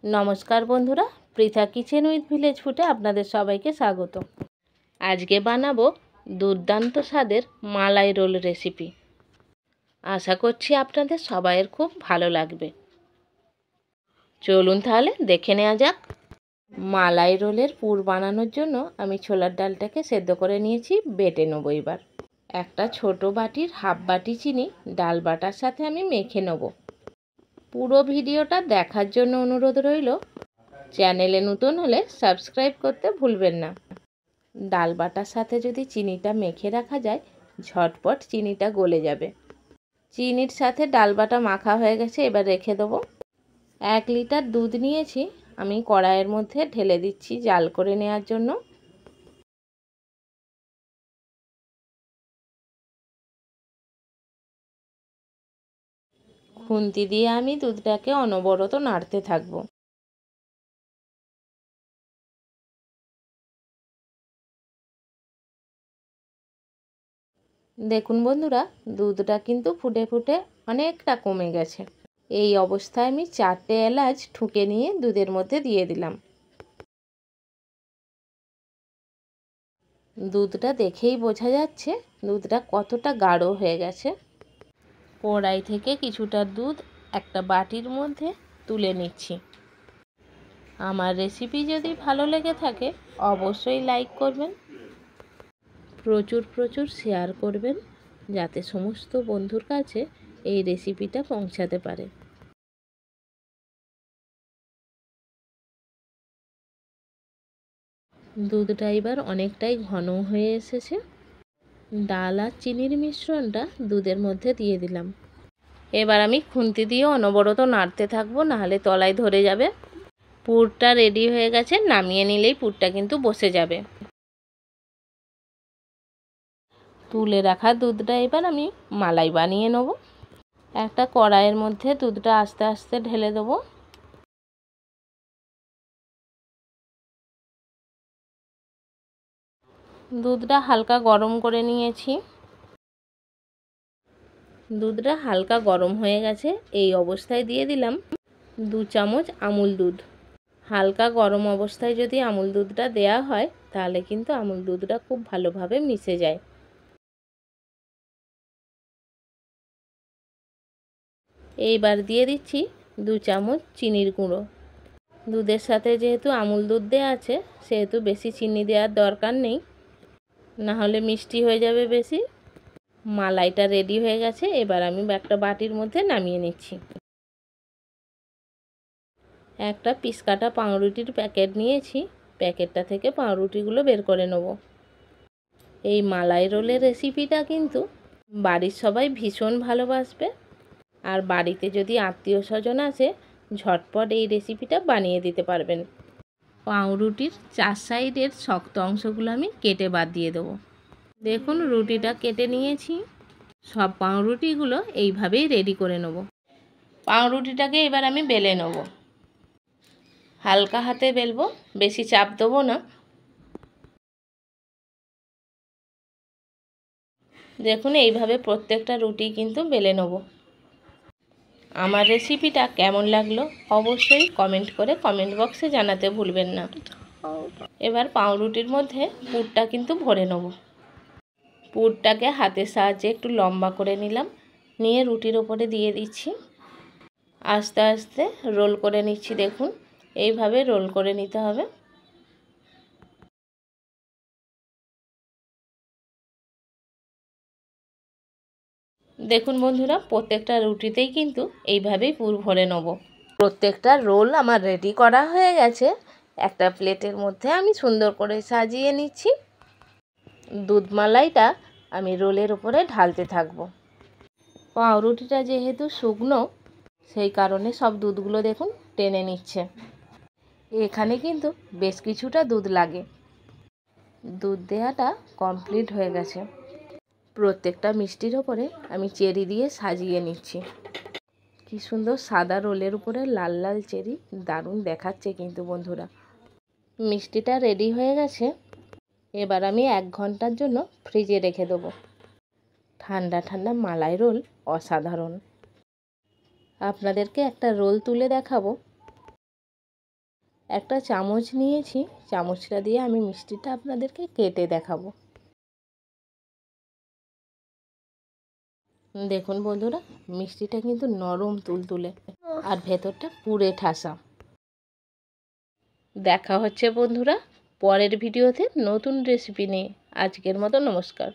नमस्कार बंधुरा Pritha kitchen with village ফুডে আপনাদের সবাইকে স্বাগত। আজকে বানাবো দুর্দান্ত স্বাদের মালাই রোল রেসিপি। আশা করছি আপনাদের সবাইয়ের খুব ভালো লাগবে। চলুন তাহলে দেখে নেওয়া যাক। মালাই রোলের পুর বানানোর জন্য আমি ছোলার ডালটাকে সেদ্ধ করে নিয়েছি, বেটে নেবো। এবার একটা ছোট বাটির হাফ বাটি চিনি ডাল বাটার সাথে আমি মেখে নেব। পুরো ভিডিওটা দেখার জন্য অনুরোধ রইল। চ্যানেলে নতুন হলে সাবস্ক্রাইব করতে ভুলবেন না। ডাল বাটার সাথে যদি চিনিটা মেখে রাখা যায়, ঝটপট চিনিটা গলে যাবে। চিনির সাথে ডাল বাটা মাখা হয়ে গেছে, এবার রেখে দেবো। 1 লিটার দুধ নিয়েছি, আমি কড়াইয়ের মধ্যে ঢেলে দিচ্ছি জাল করে নেওয়ার জন্য। খুন্তি দিয়ে আমি দুধটাকে অনবরত নাড়তে থাকবো। দেখুন বন্ধুরা, দুধটা কিন্তু ফুটে ফুটে অনেকটা কমে গেছে। এই অবস্থায় আমি 4টে এলাচ ঠুকে নিয়ে দুধের মধ্যে দিয়ে দিলাম। দুধটা দেখেই বোঝা যাচ্ছে দুধটা কতটা গাঢ় হয়ে গেছে। কড়াই থেকে কিছুটা দুধ একটা বাটির মধ্যে তুলে নিচ্ছি। আমার রেসিপি যদি ভালো লেগে থাকে অবশ্যই লাইক করবেন, প্রচুর শেয়ার করবেন, যাতে সমস্ত বন্ধুর কাছে এই রেসিপিটা পৌঁছাতে পারে। দুধটা এবার অনেকটাই ঘন হয়ে এসেছে। ডাল আর চিনির মিশ্রণটা দুধের মধ্যে দিয়ে দিলাম। এবার আমি খুন্তি দিয়ে অনবরত নাড়তে থাকবো, নাহলে তলায় ধরে যাবে। পুরটা রেডি হয়ে গেছে, নামিয়ে নিলেই পুরটা কিন্তু বসে যাবে। তুলে রাখা দুধটা এবার আমি মালাই বানিয়ে নেব। একটা কড়াইয়ের মধ্যে দুধটা আস্তে আস্তে ঢেলে দেবো। দুধটা হালকা গরম করে নিয়েছি। দুধটা হালকা গরম হয়ে গেছে, এই অবস্থায় দিয়ে দিলাম 2 চামচ আমুল দুধ। হালকা গরম অবস্থায় যদি আমুল দুধটা দেয়া হয়, তাহলে কিন্তু আমুল দুধটা খুব ভালোভাবে মিশে যায়। এইবার দিয়ে দিচ্ছি 2 চামচ চিনির গুঁড়ো। দুধের সাথে যেহেতু আমুল দুধ দেওয়া আছে, সেহেতু বেশি চিনি দেওয়ার দরকার নেই, না হলে মিষ্টি হয়ে যাবে বেশি। মালাইটা রেডি হয়ে গেছে, এবার আমি একটা বাটির মধ্যে নামিয়ে নিচ্ছি। একটা পিস কাটা পাউরুটির প্যাকেট নিয়েছি, প্যাকেটটা থেকে পাউরুটিগুলো বের করে নেব। এই মালাই রোলের রেসিপিটা কিন্তু বাড়ির সবাই ভীষণ ভালোবাসবে। আর বাড়িতে যদি আত্মীয় স্বজন আসে, ঝটপট এই রেসিপিটা বানিয়ে দিতে পারবেন। পাউরুটির 4 সাইডের শক্ত অংশগুলো আমি কেটে বাদ দিয়ে দেবো। দেখুন, রুটিটা কেটে নিয়েছি। সব পাউরুটিগুলো এইভাবেই রেডি করে নেব। পাউরুটিটাকে এবার আমি বেলে নেব। হালকা হাতে বেলবো, বেশি চাপ দেবো না। দেখুন, এইভাবে প্রত্যেকটা রুটি কিন্তু বেলে নেব। আমার রেসিপিটা কেমন লাগলো অবশ্যই কমেন্ট করে কমেন্ট বক্সে জানাতে ভুলবেন না। এবার পাউরুটির মধ্যে পুরটা কিন্তু ভরে নেব। পুরটাকে হাতের সাহায্যে একটু লম্বা করে নিলাম, নিয়ে রুটির ওপরে দিয়ে দিচ্ছি। আস্তে আস্তে রোল করে নিচ্ছি। দেখুন, এইভাবে রোল করে নিতে হবে। দেখুন বন্ধুরা, প্রত্যেকটা রুটিতেই কিন্তু এইভাবেই পুর ভরে নেব। প্রত্যেকটা রোল আমার রেডি করা হয়ে গেছে। একটা প্লেটের মধ্যে আমি সুন্দর করে সাজিয়ে নিচ্ছি। দুধ মালাইটা আমি রোলের উপরে ঢালতে থাকবো। পাউরুটিটা যেহেতু শুকনো, সেই কারণে সব দুধগুলো দেখুন টেনে নিচ্ছে। এখানে কিন্তু বেশ কিছুটা দুধ লাগে। দুধ দেওয়াটা কমপ্লিট হয়ে গেছে। প্রত্যেকটা মিষ্টির ওপরে আমি চেরি দিয়ে সাজিয়ে নিচ্ছি। কি সুন্দর সাদা রোলের উপরে লাল লাল চেরি, দারুণ দেখাচ্ছে কিন্তু বন্ধুরা। মিষ্টিটা রেডি হয়ে গেছে। এবার আমি 1 ঘন্টার জন্য ফ্রিজে রেখে দেবো। ঠান্ডা ঠান্ডা মালাই রোল অসাধারণ। আপনাদেরকে একটা রোল তুলে দেখাবো। একটা চামচ নিয়েছি, চামচটা দিয়ে আমি মিষ্টিটা আপনাদেরকে কেটে দেখাবো। দেখুন বন্ধুরা, মিষ্টিটা কিন্তু নরম তুলতুলে আর ভেতরটা পুরে ঠাসা। দেখা হচ্ছে বন্ধুরা পরের ভিডিওতে নতুন রেসিপি নিয়ে। আজকের মতো নমস্কার।